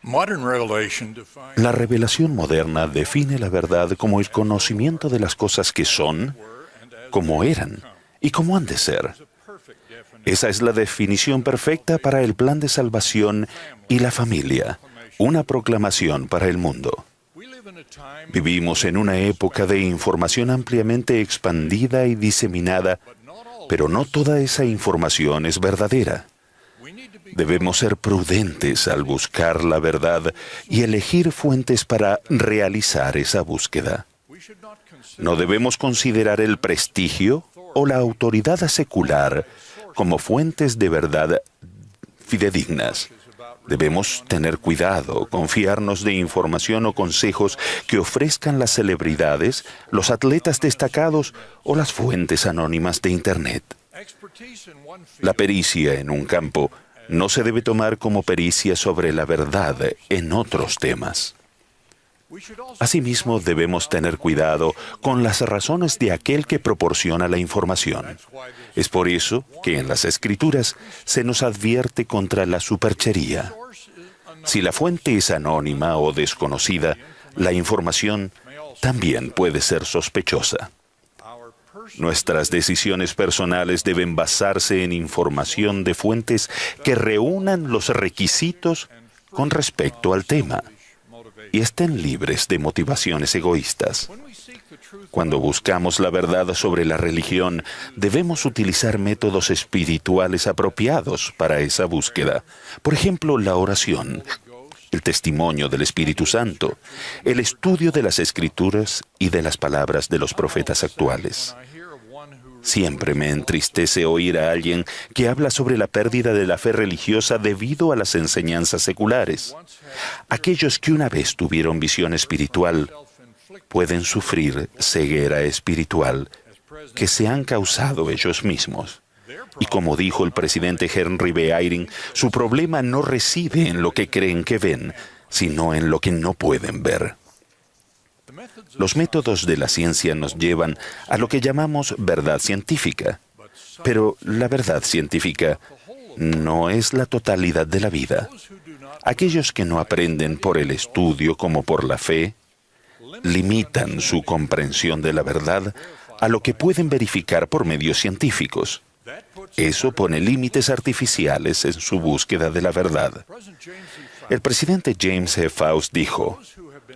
La revelación moderna define la verdad como el conocimiento de las cosas que son, como eran y como han de ser. Esa es la definición perfecta para el plan de salvación y la familia, una proclamación para el mundo. Vivimos en una época de información ampliamente expandida y diseminada, pero no toda esa información es verdadera. Debemos ser prudentes al buscar la verdad y elegir fuentes para realizar esa búsqueda. No debemos considerar el prestigio o la autoridad secular como fuentes de verdad fidedignas. Debemos tener cuidado, confiarnos de información o consejos que ofrezcan las celebridades, los atletas destacados o las fuentes anónimas de Internet. La pericia en un campo no se debe tomar como pericia sobre la verdad en otros temas. Asimismo, debemos tener cuidado con las razones de aquel que proporciona la información. Es por eso que en las Escrituras se nos advierte contra la superchería. Si la fuente es anónima o desconocida, la información también puede ser sospechosa. Nuestras decisiones personales deben basarse en información de fuentes que reúnan los requisitos con respecto al tema y estén libres de motivaciones egoístas. Cuando buscamos la verdad sobre la religión, debemos utilizar métodos espirituales apropiados para esa búsqueda. Por ejemplo, la oración, el testimonio del Espíritu Santo, el estudio de las Escrituras y de las palabras de los profetas actuales. Siempre me entristece oír a alguien que habla sobre la pérdida de la fe religiosa debido a las enseñanzas seculares. Aquellos que una vez tuvieron visión espiritual pueden sufrir ceguera espiritual que se han causado ellos mismos. Y como dijo el presidente Henry B. Eyring, su problema no reside en lo que creen que ven, sino en lo que no pueden ver. Los métodos de la ciencia nos llevan a lo que llamamos verdad científica, pero la verdad científica no es la totalidad de la vida. Aquellos que no aprenden por el estudio como por la fe, limitan su comprensión de la verdad a lo que pueden verificar por medios científicos. Eso pone límites artificiales en su búsqueda de la verdad. El presidente James E. Faust dijo: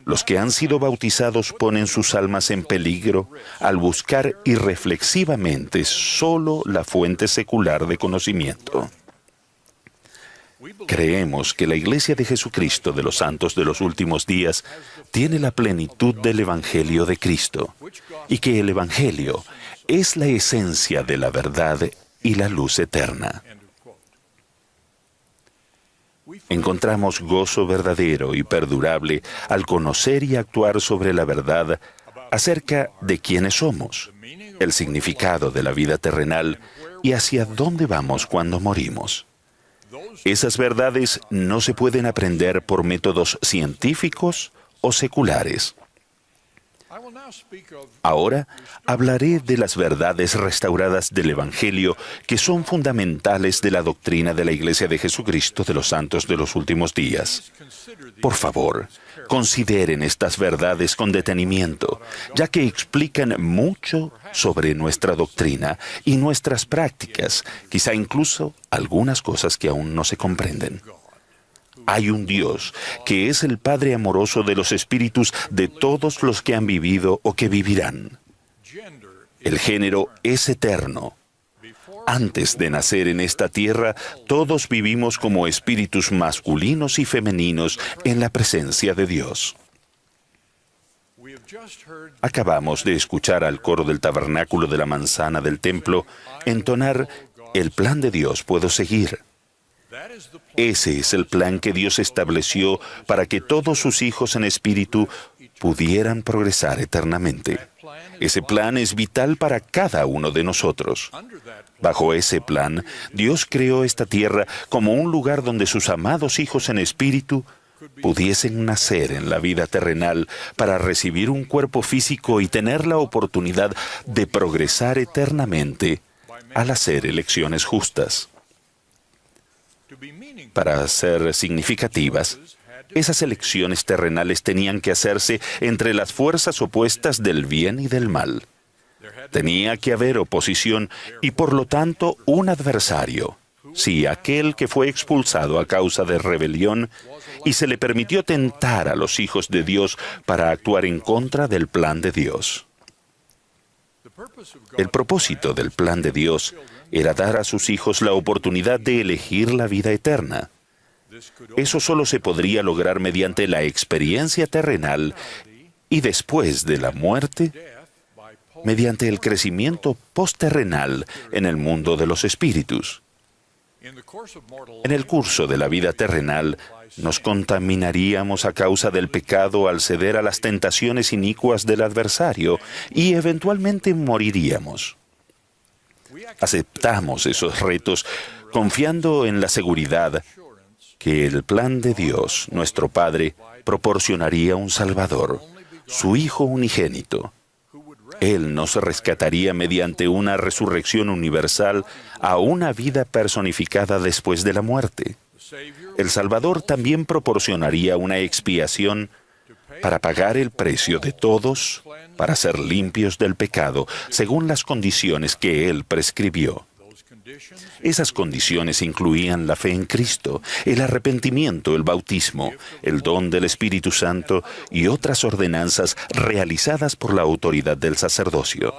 los que han sido bautizados ponen sus almas en peligro al buscar irreflexivamente solo la fuente secular de conocimiento. Creemos que la Iglesia de Jesucristo de los Santos de los Últimos Días tiene la plenitud del Evangelio de Cristo y que el Evangelio es la esencia de la verdad y la luz eterna. Encontramos gozo verdadero y perdurable al conocer y actuar sobre la verdad acerca de quiénes somos, el significado de la vida terrenal y hacia dónde vamos cuando morimos. Esas verdades no se pueden aprender por métodos científicos o seculares. Ahora hablaré de las verdades restauradas del Evangelio que son fundamentales de la doctrina de la Iglesia de Jesucristo de los Santos de los Últimos Días. Por favor, consideren estas verdades con detenimiento, ya que explican mucho sobre nuestra doctrina y nuestras prácticas, quizá incluso algunas cosas que aún no se comprenden. Hay un Dios que es el Padre amoroso de los espíritus de todos los que han vivido o que vivirán. El género es eterno. Antes de nacer en esta tierra, todos vivimos como espíritus masculinos y femeninos en la presencia de Dios. Acabamos de escuchar al coro del tabernáculo de la manzana del templo entonar: el plan de Dios puedo seguir. Ese es el plan que Dios estableció para que todos sus hijos en espíritu pudieran progresar eternamente. Ese plan es vital para cada uno de nosotros. Bajo ese plan, Dios creó esta tierra como un lugar donde sus amados hijos en espíritu pudiesen nacer en la vida terrenal para recibir un cuerpo físico y tener la oportunidad de progresar eternamente al hacer elecciones justas. Para ser significativas, Esas elecciones terrenales tenían que hacerse entre las fuerzas opuestas del bien y del mal. Tenía que haber oposición y por lo tanto un adversario. Sí, aquel que fue expulsado a causa de rebelión y se le permitió tentar a los hijos de Dios para actuar en contra del plan de Dios. El propósito del plan de Dios era dar a sus hijos la oportunidad de elegir la vida eterna. Eso solo se podría lograr mediante la experiencia terrenal y después de la muerte, mediante el crecimiento postterrenal en el mundo de los espíritus. En el curso de la vida terrenal, nos contaminaríamos a causa del pecado al ceder a las tentaciones inicuas del adversario y eventualmente moriríamos. Aceptamos esos retos confiando en la seguridad que el plan de Dios, nuestro Padre, proporcionaría un Salvador, su Hijo unigénito. Él nos rescataría mediante una resurrección universal a una vida personificada después de la muerte. El Salvador también proporcionaría una expiación para pagar el precio de todos, para ser limpios del pecado, según las condiciones que Él prescribió. Esas condiciones incluían la fe en Cristo, el arrepentimiento, el bautismo, el don del Espíritu Santo y otras ordenanzas realizadas por la autoridad del sacerdocio.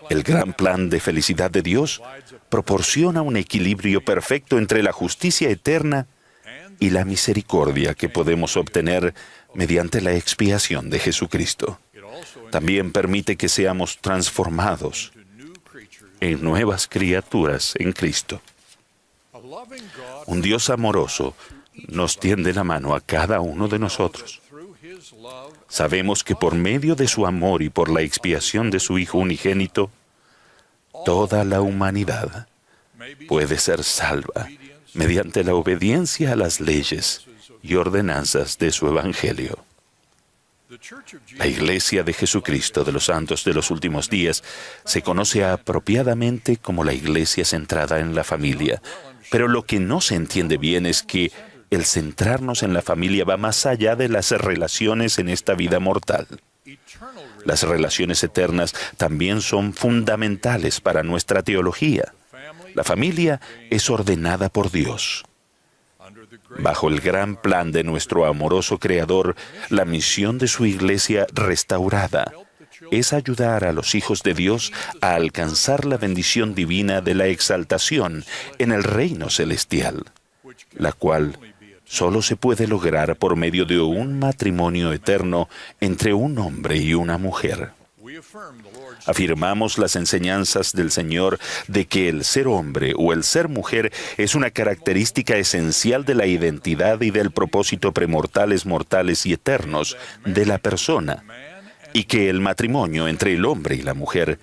El gran plan de felicidad de Dios proporciona un equilibrio perfecto entre la justicia eterna y la misericordia que podemos obtener mediante la expiación de Jesucristo. También permite que seamos transformados en nuevas criaturas en Cristo. Un Dios amoroso nos tiende la mano a cada uno de nosotros. Sabemos que por medio de su amor y por la expiación de su Hijo unigénito, toda la humanidad puede ser salva mediante la obediencia a las leyes y ordenanzas de su Evangelio. La Iglesia de Jesucristo de los Santos de los Últimos Días se conoce apropiadamente como la Iglesia centrada en la familia, pero lo que no se entiende bien es que el centrarnos en la familia va más allá de las relaciones en esta vida mortal. Las relaciones eternas también son fundamentales para nuestra teología. La familia es ordenada por Dios. Bajo el gran plan de nuestro amoroso Creador, la misión de su Iglesia restaurada es ayudar a los hijos de Dios a alcanzar la bendición divina de la exaltación en el reino celestial, la cual solo se puede lograr por medio de un matrimonio eterno entre un hombre y una mujer. Afirmamos las enseñanzas del Señor de que el ser hombre o el ser mujer es una característica esencial de la identidad y del propósito premortales, mortales y eternos de la persona, y que el matrimonio entre el hombre y la mujer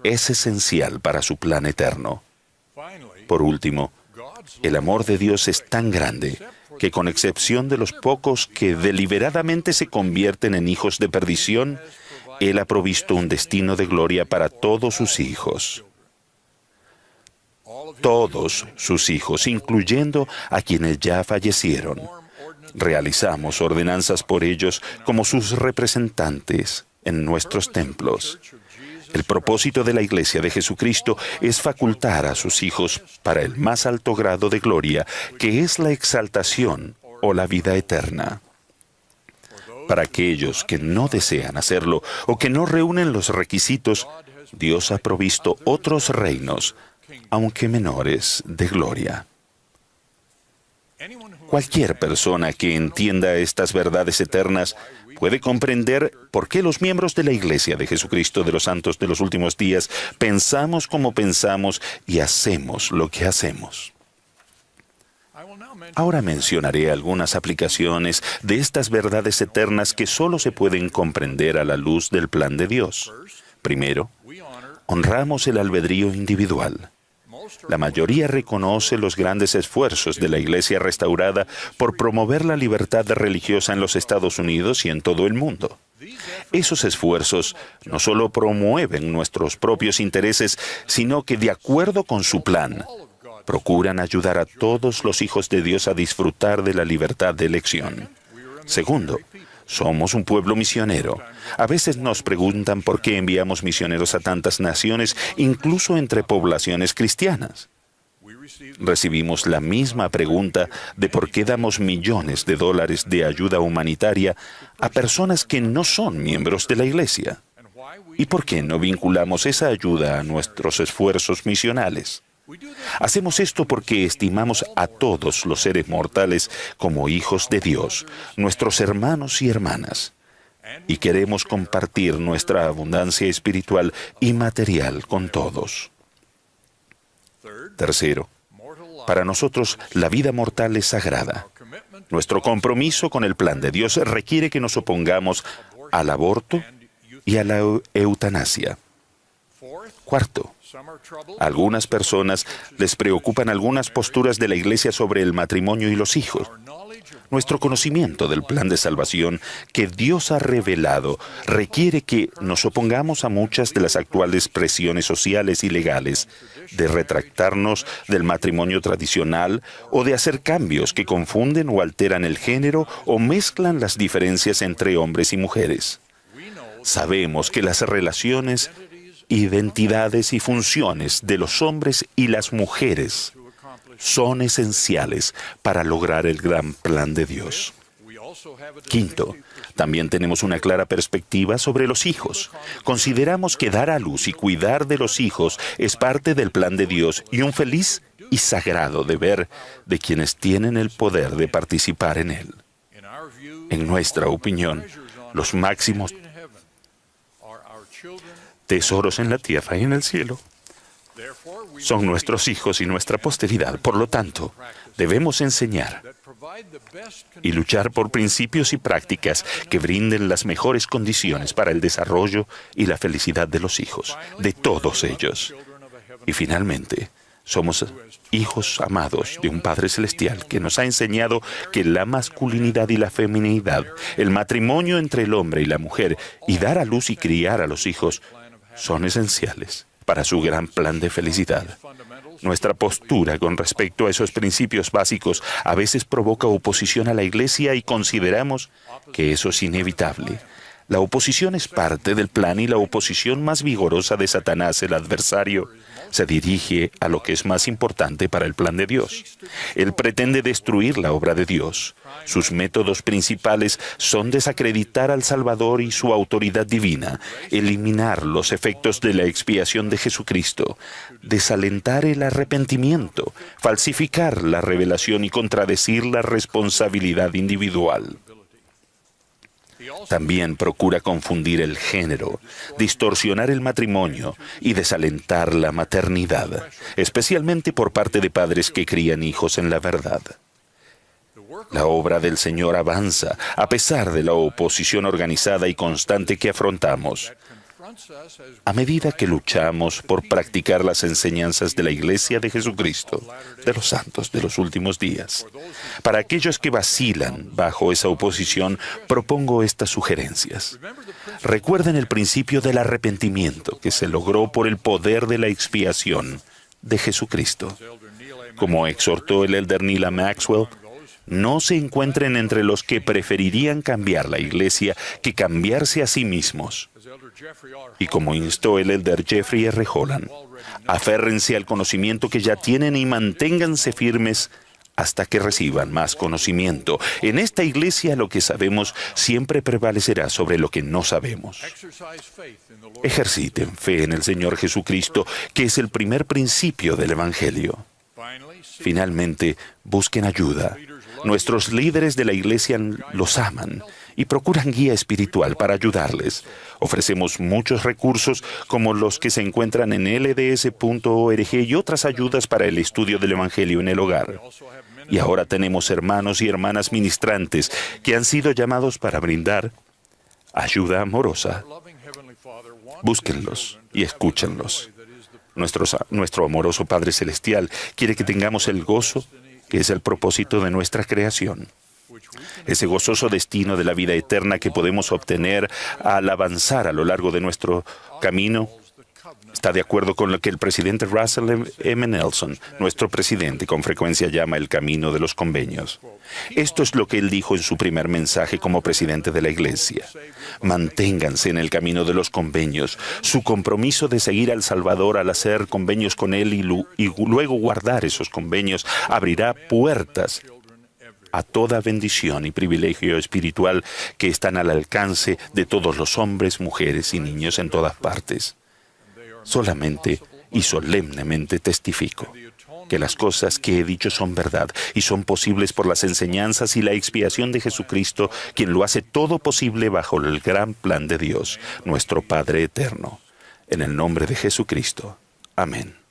es esencial para su plan eterno. Por último, el amor de Dios es tan grande que, con excepción de los pocos que deliberadamente se convierten en hijos de perdición, Él ha provisto un destino de gloria para todos sus hijos. Todos sus hijos, incluyendo a quienes ya fallecieron. Realizamos ordenanzas por ellos como sus representantes en nuestros templos. El propósito de la Iglesia de Jesucristo es facultar a sus hijos para el más alto grado de gloria, que es la exaltación o la vida eterna. Para aquellos que no desean hacerlo o que no reúnen los requisitos, Dios ha provisto otros reinos, aunque menores, de gloria. Cualquier persona que entienda estas verdades eternas puede comprender por qué los miembros de la Iglesia de Jesucristo de los Santos de los Últimos Días pensamos como pensamos y hacemos lo que hacemos. Ahora mencionaré algunas aplicaciones de estas verdades eternas que solo se pueden comprender a la luz del plan de Dios. Primero, honramos el albedrío individual. La mayoría reconoce los grandes esfuerzos de la Iglesia restaurada por promover la libertad religiosa en los Estados Unidos y en todo el mundo. Esos esfuerzos no solo promueven nuestros propios intereses, sino que, de acuerdo con su plan, procuran ayudar a todos los hijos de Dios a disfrutar de la libertad de elección. Segundo, somos un pueblo misionero. A veces nos preguntan por qué enviamos misioneros a tantas naciones, incluso entre poblaciones cristianas. Recibimos la misma pregunta de por qué damos millones de dólares de ayuda humanitaria a personas que no son miembros de la Iglesia. ¿Y por qué no vinculamos esa ayuda a nuestros esfuerzos misionales? Hacemos esto porque estimamos a todos los seres mortales como hijos de Dios, nuestros hermanos y hermanas, y queremos compartir nuestra abundancia espiritual y material con todos. Tercero, para nosotros la vida mortal es sagrada. Nuestro compromiso con el plan de Dios requiere que nos opongamos al aborto y a la eutanasia. Cuarto, a algunas personas les preocupan algunas posturas de la Iglesia sobre el matrimonio y los hijos. Nuestro conocimiento del plan de salvación que Dios ha revelado requiere que nos opongamos a muchas de las actuales presiones sociales y legales, de retractarnos del matrimonio tradicional o de hacer cambios que confunden o alteran el género o mezclan las diferencias entre hombres y mujeres. Sabemos que las relaciones, identidades y funciones de los hombres y las mujeres son esenciales para lograr el gran plan de Dios. Quinto, también tenemos una clara perspectiva sobre los hijos. Consideramos que dar a luz y cuidar de los hijos es parte del plan de Dios y un feliz y sagrado deber de quienes tienen el poder de participar en él. En nuestra opinión, los máximos tesoros en la tierra y en el cielo son nuestros hijos y nuestra posteridad. Por lo tanto, debemos enseñar y luchar por principios y prácticas que brinden las mejores condiciones para el desarrollo y la felicidad de los hijos, de todos ellos. Y finalmente, somos hijos amados de un Padre Celestial que nos ha enseñado que la masculinidad y la feminidad, el matrimonio entre el hombre y la mujer y dar a luz y criar a los hijos son esenciales para su gran plan de felicidad. Nuestra postura con respecto a esos principios básicos a veces provoca oposición a la Iglesia y consideramos que eso es inevitable. La oposición es parte del plan y la oposición más vigorosa de Satanás, el adversario, se dirige a lo que es más importante para el plan de Dios. Él pretende destruir la obra de Dios. Sus métodos principales son desacreditar al Salvador y su autoridad divina, eliminar los efectos de la expiación de Jesucristo, desalentar el arrepentimiento, falsificar la revelación y contradecir la responsabilidad individual. También procura confundir el género, distorsionar el matrimonio y desalentar la maternidad, especialmente por parte de padres que crían hijos en la verdad. La obra del Señor avanza a pesar de la oposición organizada y constante que afrontamos. A medida que luchamos por practicar las enseñanzas de la Iglesia de Jesucristo, de los santos de los últimos días. Para aquellos que vacilan bajo esa oposición, propongo estas sugerencias. Recuerden el principio del arrepentimiento que se logró por el poder de la expiación de Jesucristo. Como exhortó el elder Neal A. Maxwell, no se encuentren entre los que preferirían cambiar la Iglesia que cambiarse a sí mismos. Y como instó el elder Jeffrey R. Holland, aférrense al conocimiento que ya tienen y manténganse firmes hasta que reciban más conocimiento. En esta Iglesia lo que sabemos siempre prevalecerá sobre lo que no sabemos. Ejerciten fe en el Señor Jesucristo, que es el primer principio del Evangelio. Finalmente, busquen ayuda. Nuestros líderes de la Iglesia los aman y procuran guía espiritual para ayudarles. Ofrecemos muchos recursos como los que se encuentran en lds.org y otras ayudas para el estudio del Evangelio en el hogar. Y ahora tenemos hermanos y hermanas ministrantes que han sido llamados para brindar ayuda amorosa. Búsquenlos y escúchenlos. Nuestro amoroso Padre Celestial quiere que tengamos el gozo que es el propósito de nuestra creación. Ese gozoso destino de la vida eterna que podemos obtener al avanzar a lo largo de nuestro camino Está de acuerdo con lo que el presidente Russell M. Nelson, nuestro presidente, con frecuencia llama el camino de los convenios. Esto es lo que él dijo en su primer mensaje como presidente de la Iglesia. Manténganse en el camino de los convenios. Su compromiso de seguir al Salvador al hacer convenios con él y luego guardar esos convenios abrirá puertas a toda bendición y privilegio espiritual que están al alcance de todos los hombres, mujeres y niños en todas partes. Solamente y solemnemente testifico que las cosas que he dicho son verdad y son posibles por las enseñanzas y la expiación de Jesucristo, quien lo hace todo posible bajo el gran plan de Dios, nuestro Padre eterno. En el nombre de Jesucristo. Amén.